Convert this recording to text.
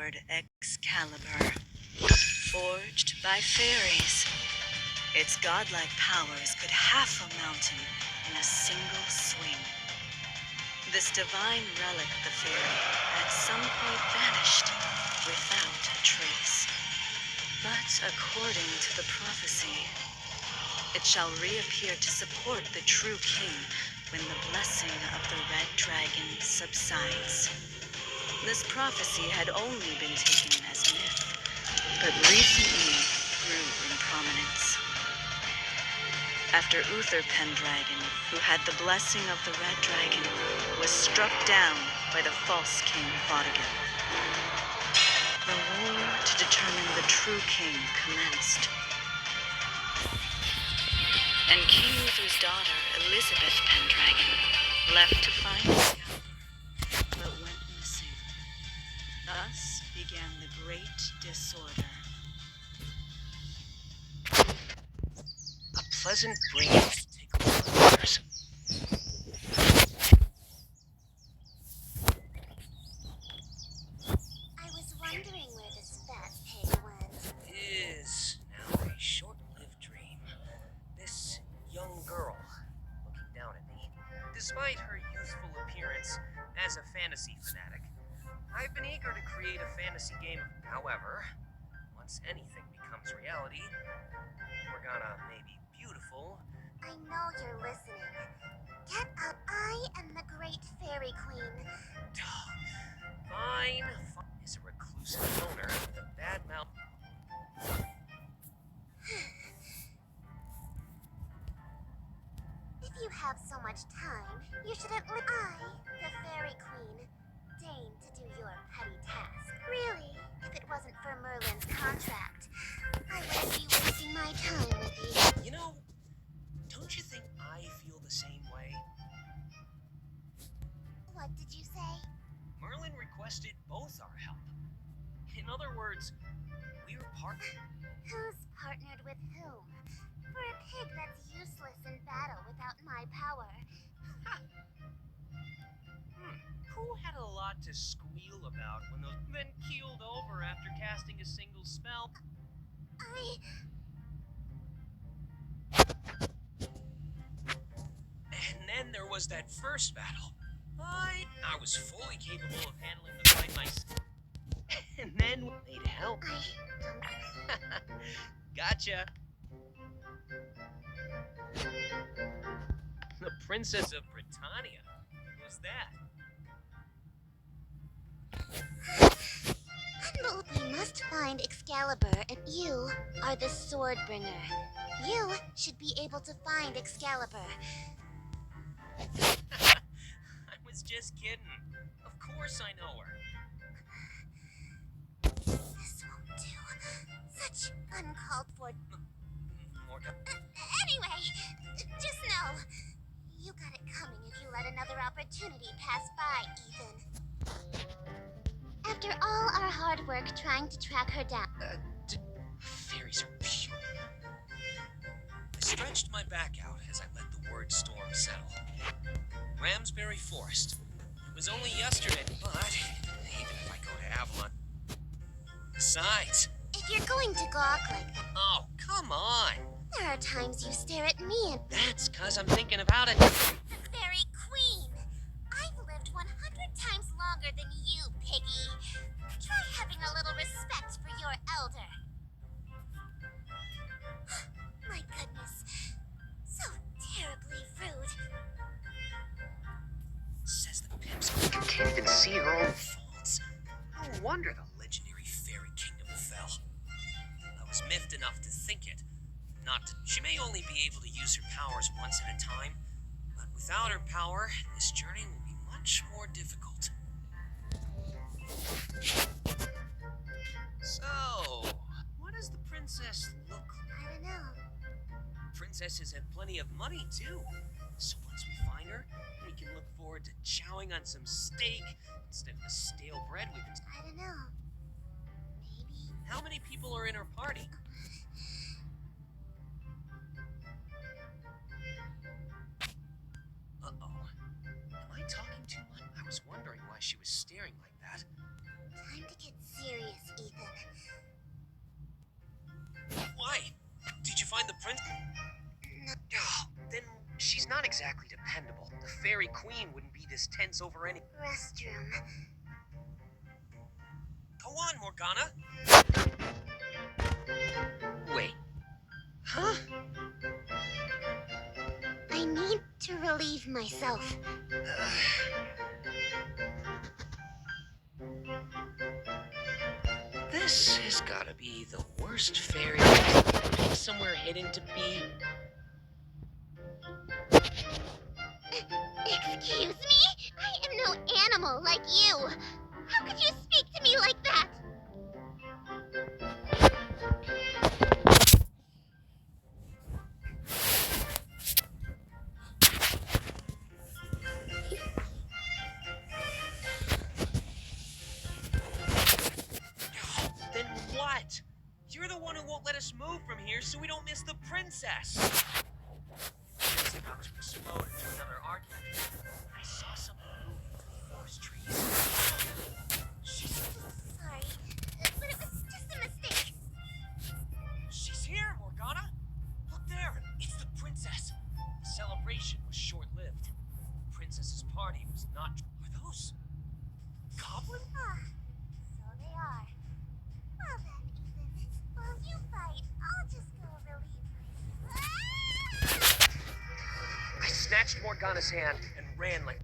sword Excalibur, forged by fairies. Its godlike powers could half a mountain in a single swing. This divine relic of the fairy at some point vanished without a trace. But according to the prophecy, it shall reappear to support the true king when the blessing of the red dragon subsides. This prophecy had only been taken as myth, but recently grew in prominence. After Uther Pendragon, who had the blessing of the red dragon, was struck down by the false king Vortigern, the war to determine the true king commenced. And King Uther's daughter, Elizabeth Pendragon, left to find Excalibur, but went missing. Thus began the Great Disorder. A pleasant breeze tickles the ears. I was wondering where this fat pig went. Is now a short-lived dream. This young girl looking down at me, despite her youthful appearance as a fantasy fanatic, I've been eager to create a fantasy game. However, once anything becomes reality, we're gonna maybe beautiful. I know you're listening. Get up. I am the Great Fairy Queen. Fine is a reclusive loner with a bad mouth. If you have so much time, you shouldn't let I, the Fairy Queen, deign to do your petty task. Really, if it wasn't for Merlin's contract, I wouldn't be wasting my time with you. You know, don't you think I feel the same way? What did you say? Merlin requested both our help. In other words, we're partners. Who's partnered with whom? For a pig that's useless in battle without my power. Who had a lot to squeal about when those men keeled over after casting a single spell? And then there was that first battle. I was fully capable of handling the fight myself. And then they'd help. Gotcha. The Princess of Britannia. Who's that? We must find Excalibur, and you are the sword bringer. You should be able to find Excalibur. I was just kidding. Of course I know her. This won't do. Such uncalled for. Morgan. Anyway, just know, you got it coming if you let another opportunity pass by, Ethan. After all our hard work trying to track her down. Fairies are pure. I stretched my back out as I let the word storm settle. Ramsberry Forest. It was only yesterday, but even if I go to Avalon. Besides. If you're going to gawk like that. Oh, come on. There are times you stare at me and. That's because I'm thinking about it. The Fairy Queen. I've lived 100 times longer than you, Piggy. Try having a little respect for your elder. My goodness. So terribly rude. Says the pimps who can't even see her own faults. No wonder the legendary fairy kingdom fell. I was miffed enough to think it. She may only be able to use her powers once at a time, but without her power, this journey will be much more difficult. So, what does the princess look like? I don't know. Princesses have plenty of money, too. So once we find her, we can look forward to chowing on some steak instead of the stale bread we've been... I don't know. Maybe. How many people are in her party? Uh-oh. Am I talking too much? I was wondering why she was staring like that. Time to get serious. Why? Did you find the prince? No. Oh, then she's not exactly dependable. The Fairy Queen wouldn't be this tense over any. Restroom. Go on, Morgana. Wait. Huh? I need to relieve myself. This has gotta be the worst fairy somewhere hidden to be. Excuse me? I am no animal like you. How could you speak to me like that? Then what? You're the one who won't let us move from here so we don't miss the princess. I was explode into another argument. I saw something moving through the forest trees. Sorry, but it was just a mistake. She's here, Morgana. Look there. It's the princess. The celebration was short-lived. The princess's party was not. Are those goblins? Ah, so they are. Well then, Ethan, while you fight, I'll just go relieve myself. I snatched Morgana's hand and ran like